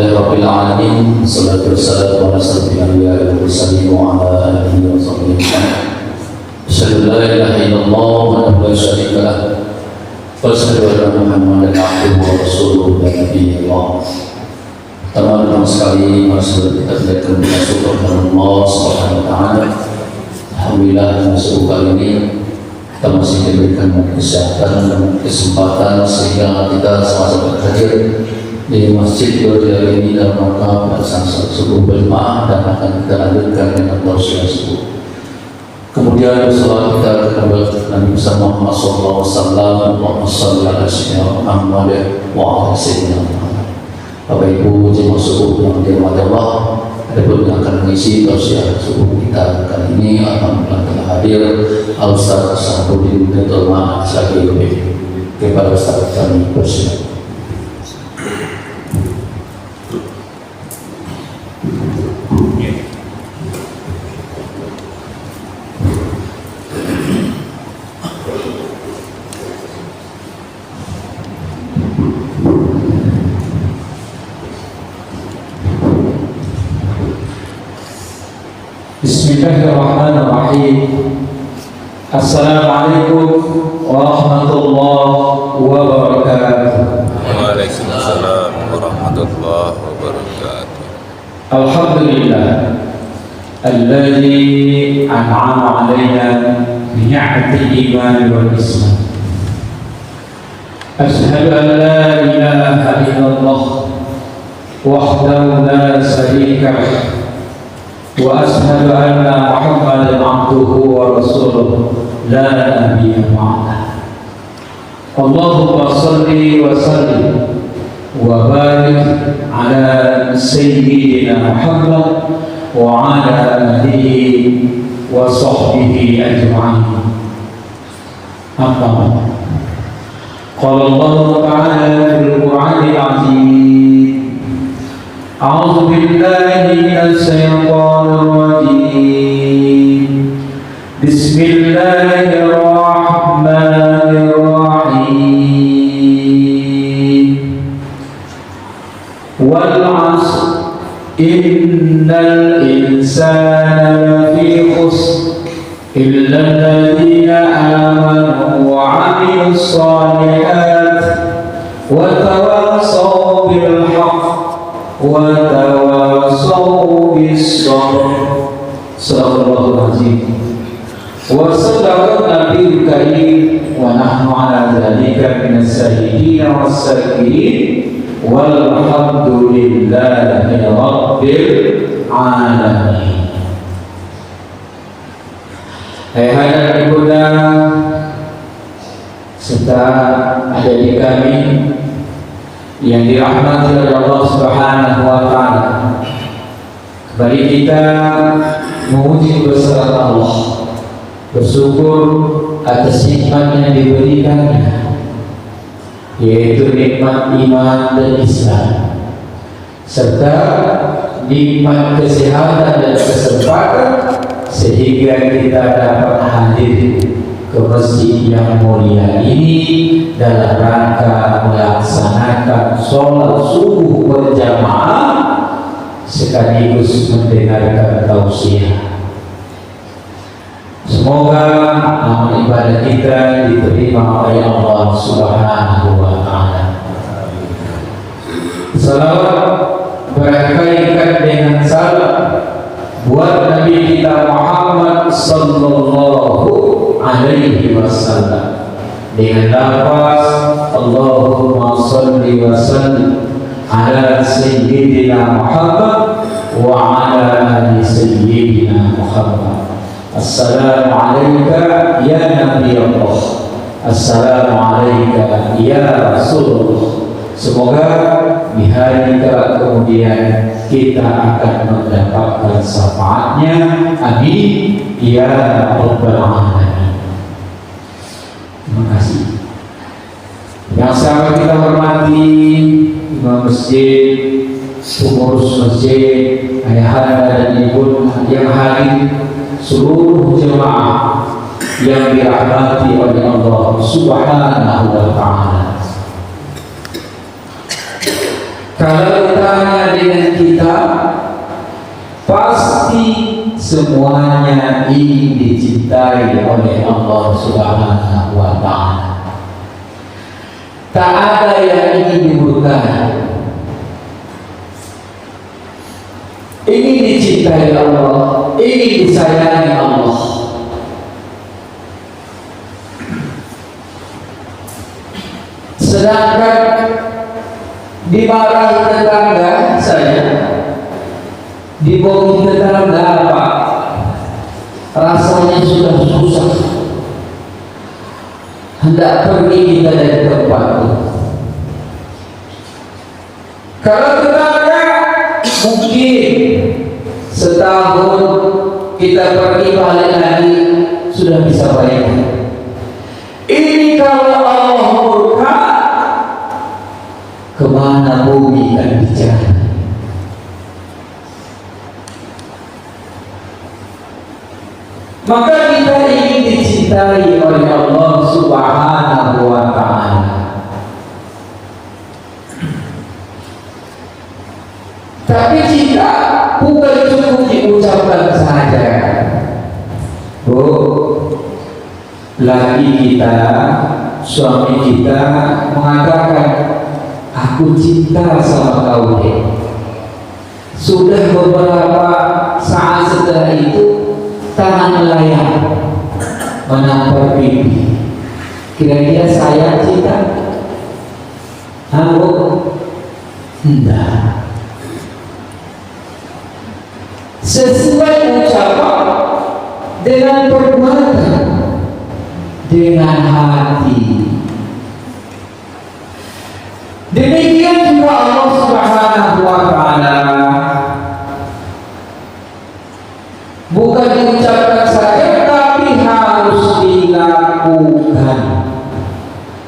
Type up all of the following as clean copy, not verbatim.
Alhamdulillahirabbil alamin. Wassalatu wassalamu ala asyrofil anbiya'i wal mursalin wa ala alihi wa sahbihi ajma'in. Asyhadu an la ilaha illallah wahdahu la syarika lah wa asyhadu anna Muhammadan abduhu wa rasuluhu la nabiyya ba'dahu. Teman-teman sekalian, mari kita panjatkan syukur kepada Allah Subhanahu wa taala. Alhamdulillah masuk kali ini kita masih diberikan kesehatan dan kesempatan sehingga kita sama-sama hadir di masjid Berjaya ini dalam rangka pelaksanaan subuh berjamaah dan akan kita lanjutkan dengan tausiah subuh. Kemudian setelah kita kepada Nabi Muhammad sallallahu alaihi wasallam, Allahumma shalli ala sayyidina Muhammad wa ala sayyidina Muhammad. Bapak Ibu jemaah subuh yang dirahmati Allah, adapun yang akan mengisi tausiah subuh kita kali ini alhamdulillah telah hadir Al-Ustaz Sahabuddin Datul Ma'ad Syakir kepada Ustaz kami bersilakan. Bismillahirrahmanirrahim. Assalamualaikum warahmatullahi wabarakatuh. Waalaikumsalam warahmatullahi wabarakatuh. Alhamdulillah alladzi an'ama 'alaina bi ni'matil iman wal islam. Asyhadu an la ilaha illallah wahdahu la syarika lah wa asyhadu anna Muhammadan abduhu wa rasuluhu la nabiyya ba'dahu. Allahumma shalli wa sallim wa barik ala sayyidina Muhammad wa ala alihi wa sahbihi ajma'in. Amma ba'd. Qala Allah ta'ala fil Qur'anil 'azim. A'udzu billahi minasy syaithanir rajim. Bismillahirrahmanirrahim. Wal 'asr innal insana lafi khusr illa alladziina aamanu wa 'amilus shalihaati wa tawassaw bil haqq wa tawassaw bis sabr. Sadaqallahul azim. Wa sadaqan nabiyul karim wa nahnu ala dzalika minas syahidin was-syakirin walhamdulillahi rabbil alamin. Hai hadirin ibunda serta adik kami yang dirahmati oleh Allah Subhanahu wa taala. Kembali kita memuji bersama Allah, bersyukur atas nikmat yang diberikannya, yaitu nikmat iman dan Islam, serta nikmat kesehatan dan kesempatan sehingga kita dapat hadir ke masjid yang mulia ini dalam rangka melaksanakan sholat subuh berjamaah sekaligus mendengarkan tausiah. Semoga amal ibadah kita diterima oleh Allah Subhanahu wa taala. Salawat berkaitan dengan salam buat Nabi kita Muhammad sallallahu alaihi wasallam dengan lafaz Allahumma shalli wa sallim ala sayyidina Muhammad wa ala ali sayyidina Muhammad. Assalamu alayka ya Nabi Allah, assalamu alayka ya Rasulullah. Semoga di hari kemudian kita akan mendapatkan syafaatnya. Amin ya rabbal alamin. Terima kasih. Yang sangat kita hormati imam masjid, pengurus masjid, ayahanda dan ibu yang hadir, seluruh jemaah yang dirahmati oleh Allah Subhanahu wa taala. Kalau ditanya dengan kita, pasti semuanya ingin dicintai oleh Allah Subhanahu wa Ta'ala. Tak ada yang ingin dimurkai. Ingin dicintai Allah, ingin disayangi Allah. Sedangkan dimarahi tetangga saya, dibohongi tetangga apa? Rasanya sudah susah. Hendak pergi kita dari tempat itu. Kalau tetangga mungkin setahun kita pergi balik lagi sudah bisa baik. Ini kalau Allah murka, kemana bumi akan bicara? Maka kita ingin dicintai oleh Allah Subhanahu wa Ta'ala. Tapi cinta bukan cukup diucapkan saja. Bu, laki kita, suami kita mengatakan, aku cinta sama kau deh. Sudah beberapa saat setelah itu tangan melayang menampar pipi. Kira-kira saya cinta? Aku enggak. Sesuai ucapan dengan perbuatan, dengan hati. Demikian juga Allah Subhanahu wa Ta'ala, bukan diucapkan saja tapi harus dilakukan,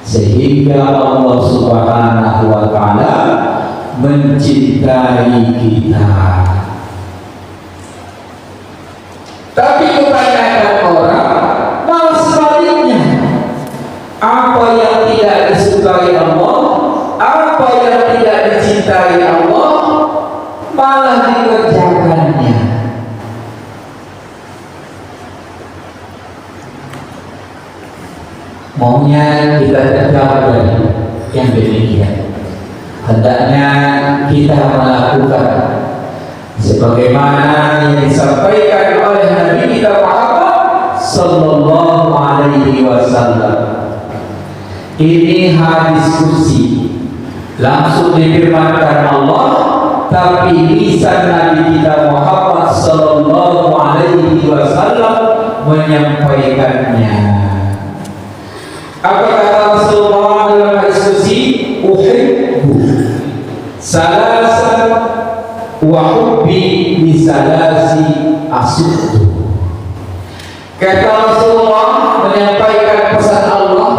sehingga Allah Subhanahu wa Ta'ala mencintai kita. Tapi kebanyakan orang malah sebaliknya, apa yang tidak disukai Allah, apa yang tidak dicintai Allah, malah dikerjakannya. Maunya kita terjauh dari yang demikian. Hendaknya kita melakukan sebagaimana yang disampaikan oleh Nabi kita Muhammad sallallahu alaihi wasallam. Ini hadis kursi langsung difirmankan Allah, tapi lisan Nabi kita Muhammad sallallahu alaihi wasallam menyampaikannya. Apa kata Rasulullah dalam hadis kursi? Uhibbu salasan wa hubbi li salasi asuddu. Kata Rasulullah menyampaikan pesan Allah,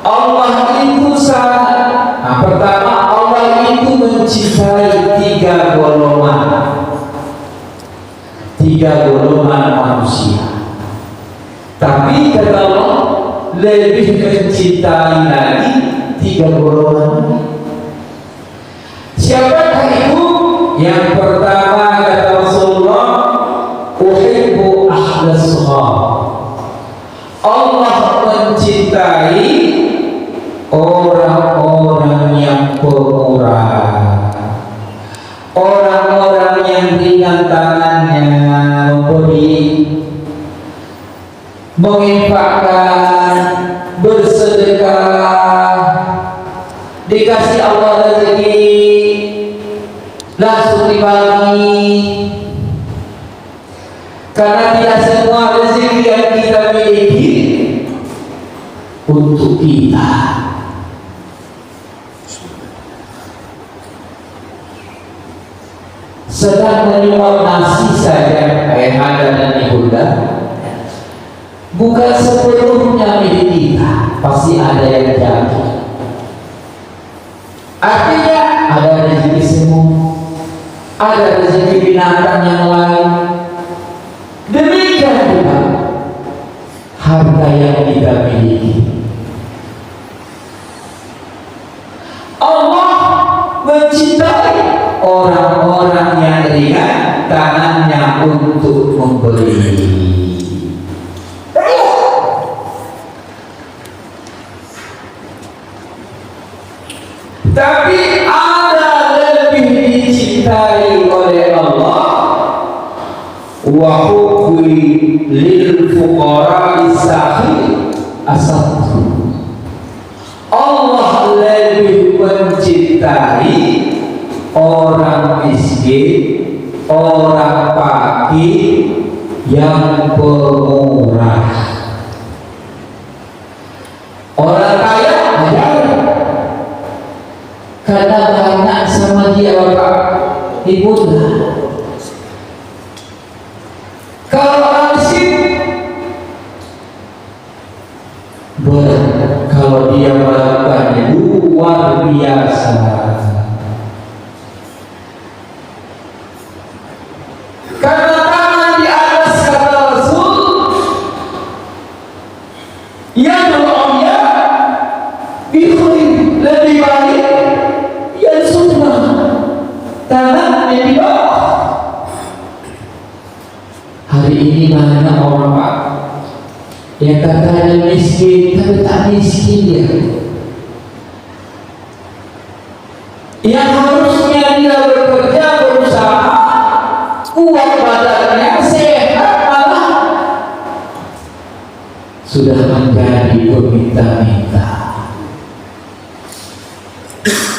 Allah itu sangat, pertama Allah itu mencintai tiga golongan manusia. Tapi kata Allah lebih mencintai lagi tiga golongan. Siapakah itu? Yang pertama kata Rasulullah, uhibbu ahlas suhab. Allah mencintai orang-orang yang pemurah, orang-orang yang ringan tangannya memberi, menginfakkan, bersedekah, dikasih Allah rezeki langsung dibagi. Karena tidak semua rezeki yang kita miliki untuk kita. Sedang menyuap nasi saja, ada dan ibunda, bukan sepenuhnya milik kita, pasti ada yang jatuh. Artinya ada rezeki semua, ada rezeki binatang yang lain. Demikian juga harta yang kita miliki. Allah mencintai orang-orang yang ringan tangannya untuk memberi. Tapi ada lebih dicintai oleh Allah, wa hubbi lil fuqara as-sahi asad. Allah lebih mencintai orang miskin, orang fakir yang pemurah. Orang kaya ada karena banyak sama dia bapak ibu. Kalau orang miskin berat, kalau dia melakukannya luar biasa. Karena tangan di atas kata Rasul, ya doanya bikhir lebih baik, ya sunnah tangan di bawah. Hari ini banyak orang pak yang katanya miskin tapi tak miskin dia. Yang harusnya dia bekerja berusaha kuat badannya sehat malah sudah menjadi peminta-minta.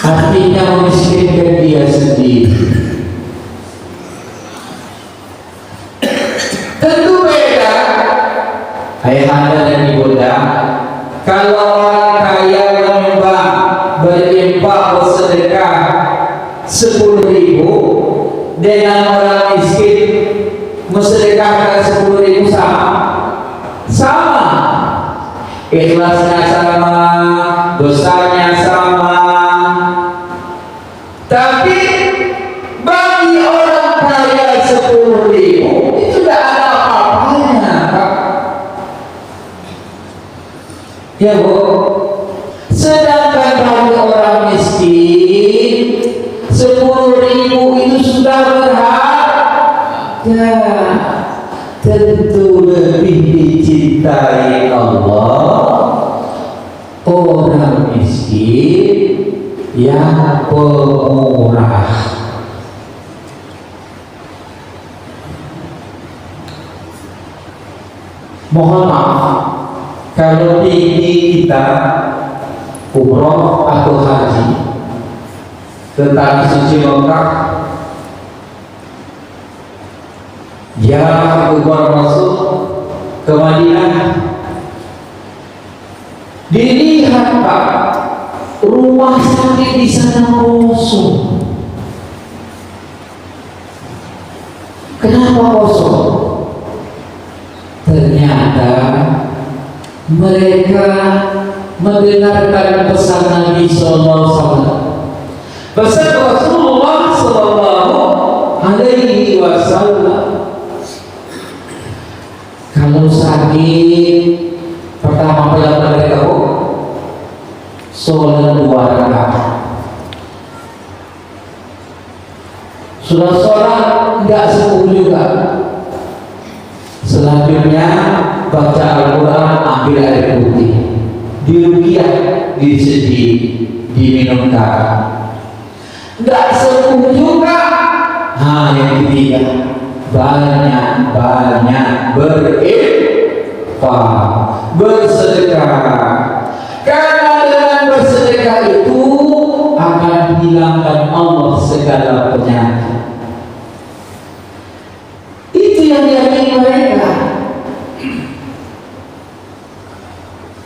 Artinya memiskinkan dia sendiri. Tentu beda ayahanda dan ibunda. Kalau orang kaya menyumbang, berinfak, bersedekah 10.000 dengan orang miskin mensedekahkan 10.000 sama, ikhlasnya sama, dosanya sama. Tapi bagi orang kaya 10.000 itu tidak ada apa-apanya, Pak. Ya Bu. Sedangkan bagi orang miskin 10.000 itu sudah berharga. Tentu lebih dicintai Allah orang miskin yang pemurah. Mohon maaf kalau tinggi kita umroh atau haji tentang suci Mekah, ya Umar masuk ke Madinah, dilihat Pak, rumah sakit di sana kosong. Kenapa kosong? Ternyata mereka mendengarkan pesan Nabi Sallallahu Alaihi Wasallam. Pesan Rasulullah Sallallahu Alaihi Wasallam, kalau sakit pertama pada mereka sholat 2 rakaat. Sudah sholat enggak 10 juga. Selanjutnya baca Al-Quran, ambil air putih, diruqyah, disedih, diminumkan. Enggak 10 juga. Yang ketiga, banyak berinfak, bersedekah. Karena dengan bersedekah itu akan hilangkan Allah segala penyakit. Itu yang diyakini mereka.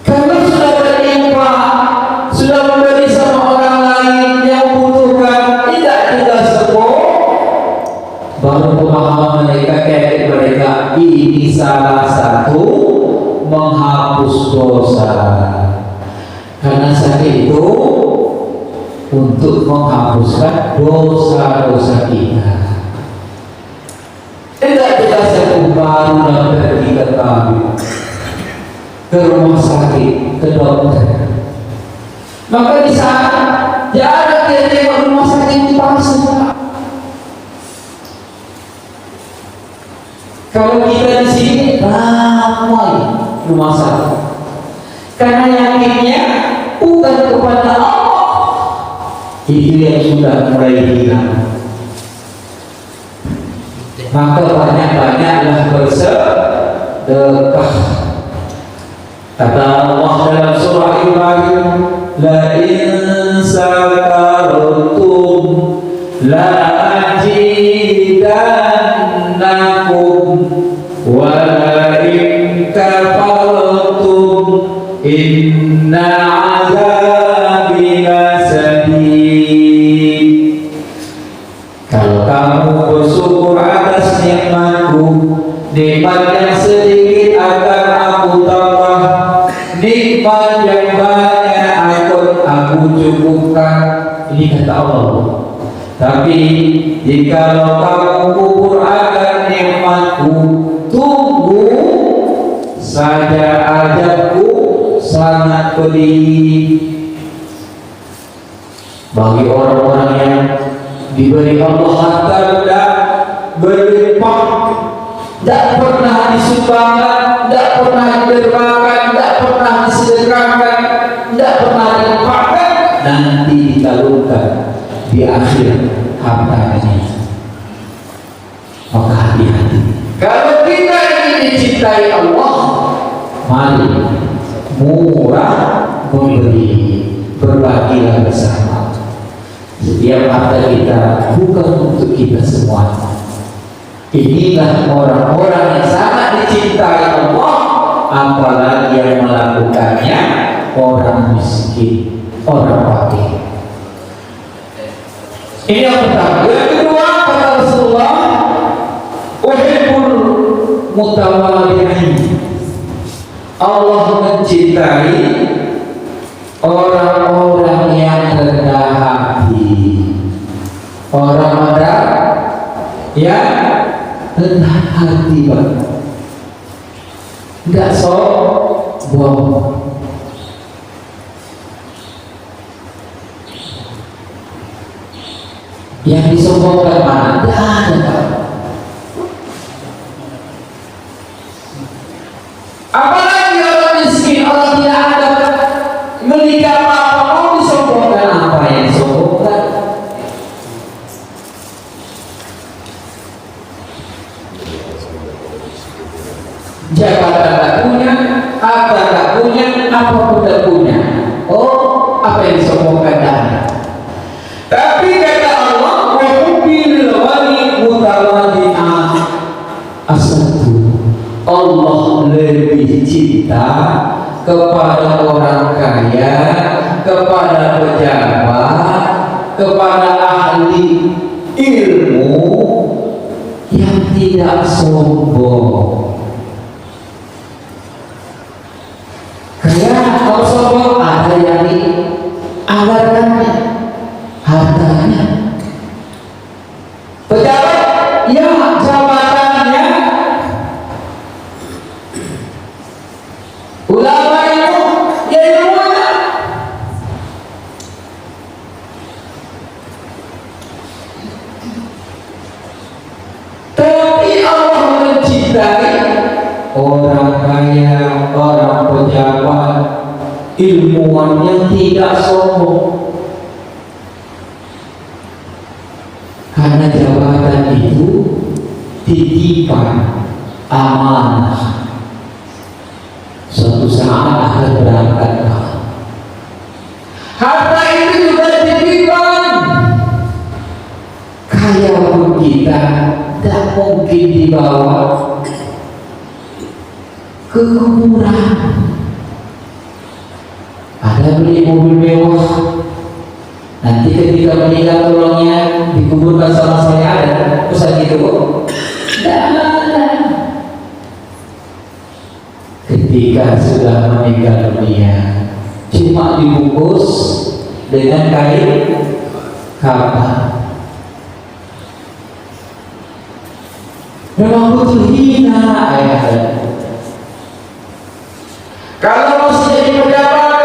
Kalau sudah berinfak, sudah memberi sama orang lain yang membutuhkan, tidak kita sepuh, baru pemahaman mereka kayak mereka ini salah satu menghapus dosa. Karena sakit itu untuk menghapuskan dosa-dosa kita. Tidak kita sepuh baru dan pergi ke tabib, ke rumah sakit, ke dokter. Maka di sana jarak dia tengok rumah sakit itu palsu. Kalau kita di sini ramai rumah sakit, karena yakinnya bukan kepada Allah, itu yang sudah mulai hilang. Maka banyak-banyaklah bersedekah. Kata Allah dalam surah Ibrahim, la in sakartum la azidannakum wa la in kafartum inna azabi lasadid. Kalau kamu bersyukur atas nikmatku, nikmat yang sedikit akan aku tambah, nikmat yang banyak akan aku cukupkan. Ini kata Allah. Tapi jika kamu kufur akan nikmatku, tunggu saja azabku sangat pedih. Bagi orang-orang yang diberi Allah harta benda berlimpah, tidak pernah disumbangkan, tidak pernah didermakan, tidak pernah disedekahkan, tidak pernah dilimpahkan, nanti ditalurkan di akhir hartanya. Maka hati-hati. Kalau kita ingin dicintai Allah, mari murah memberi, berbagilah bersama. Setiap harta kita bukan untuk kita semua. Inilah orang-orang yang sangat dicintai Allah, apalagi yang melakukannya orang miskin, orang fakir. Ini yang pertama. Yang kedua, kata Rasulullah, uhibbul mutawadi'in. Allah mencintai orang-orang yang rendah hati, orang-orang yang rendah hati, tidak sombong. Yang disombongkan mana? Tidak ada. Apalagi orang miskin, orang tidak ada memiliki apa-apa, mau disombongkan apa yang disombongkan? Jabatan tak punya, harta tak punya, apapun tak punya. Oh, apa yang disombongkan dah? Tapi kata Allah, wa hubbil wali mutawadi'ah. Asatu, Allah lebih cinta kepada orang kaya, kepada pejabat, kepada ahli ilmu yang tidak sombong. Kaya kalau sombong ada yang dianggarkannya hartanya. Pejabat ya jabatannya, ulama itu ya ilmunya. Tapi Allah mencintai orang kaya, orang pejabat, ilmuwan yang tidak sombong. Karena jabatan itu titipan amanah, suatu saat akan berangkat. Harta itu juga titipan. Kaya pun kita tidak mungkin dibawa ke kuburan. Ada beli mobil mewah, nanti ketika meninggal tolongnya dikuburkan sama saya, ada pusat gitu. Tidak ada. Ketika sudah meninggal dunia, cuma dibungkus dengan kain kafan. Memang betul hina ayat. Kalau masih jadi pejabat,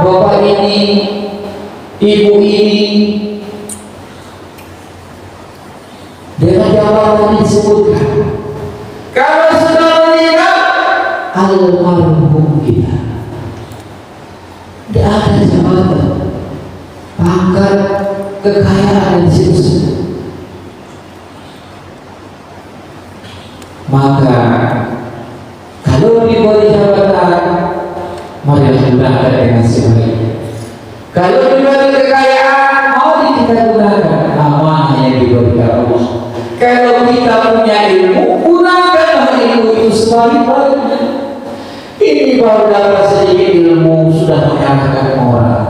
bapak ini, ibu ini, dengan jabatan disebutkan. Kalau mereka almarhum kita. Tidak ada jabatan, pangkat, kekayaan dan seterusnya. Maka kalau diberi jabatan, mari gunakan dengan sebaiknya. Kalau diberi kekayaan, mari kita gunakan amanah yang diberikan Allah. Kalau kita punya ilmu, gunakanlah ilmu itu sebaik-baiknya. Ini baru dapat sedikit ilmu sudah menyalahkan orang.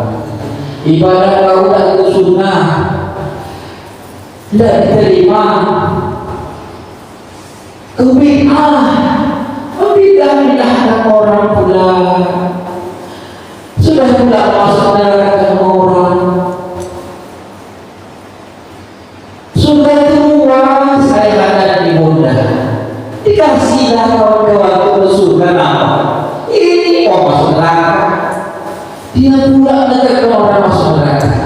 Ibadah kaulah itu sunnah, tidak diterima. Membidah-bidahkan orang pula, sudah pula masuk neraka orang. Sudah tua, saya katakan ibunda, dikasihlah kawan-kawan ke surga apa? Ini mau masuk neraka, dia pula negara orang masuk neraka.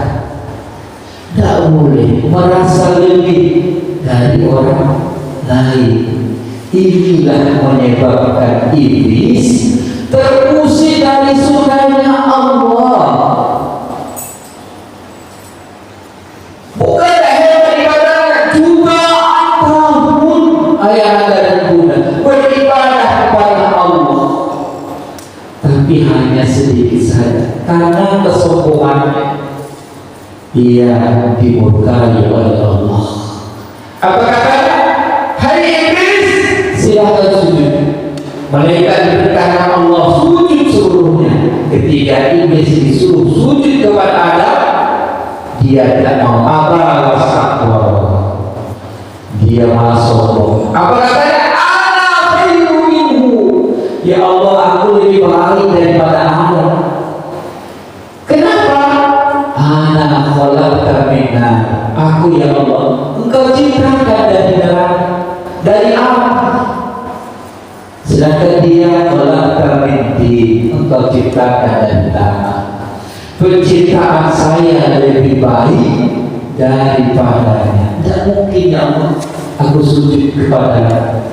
Tidak boleh merasa lebih dari orang lain. Inilah menyebabkan iblis terusir dari surganya Allah. Bukan hanya ibadah, juga tahun ayah dan bunda beribadah kepada Allah, tapi hanya sedikit saja karena kesombongannya dia dimurkai oleh Allah. Apa katanya? Hai iblis, silakan sujud. Mereka diperintahkan Allah sujud seluruhnya. Ketika iblis disuruh sujud kepada Adam, dia tidak mau. Apa dia malah sombong. Apa katanya? Ana khairu minhu. Ya Allah, aku lebih baik daripada Adam. Kenapa? Ana khalaqta min nar. Aku ya Allah, Engkau ciptakan dari neraka. Dari apa? Sedangkan dia khalaqta min tin. Engkau ciptakan dari tanah. Penciptaan saya lebih baik daripadanya. Tidak mungkin ya Allah aku sujud kepada.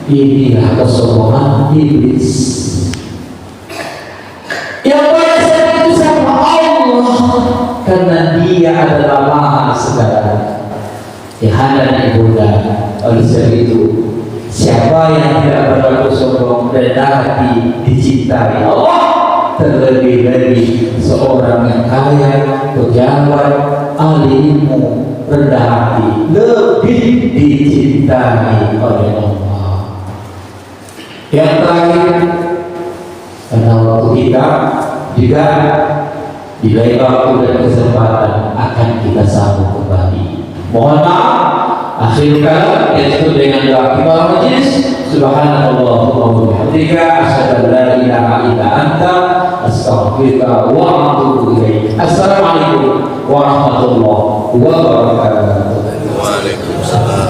Inilah kesombongan iblis. Yang pada saat itu siapa? Allah, karena dia adalah maha segala. Ihana ibunda. Oleh sebab itu, siapa yang tidak berlaku sombong rendah hati dicintai Allah, terlebih dari seorang yang kaya, pejabat, ahli ilmu, rendah hati, lebih dicintai oleh Allah. Yang terakhir, karena waktu kita juga di lain waktu dan kesempatan akan kita sambung kembali. Mohon maaf, akhir kata yaitu dengan doa kifarah majlis. Subhanallah wa bihamdika, asyhadu an la ilaha illa anta, astaghfiruka wa atubu ilaik. Assalamualaikum warahmatullahi wabarakatuh. Waalaikumsalam.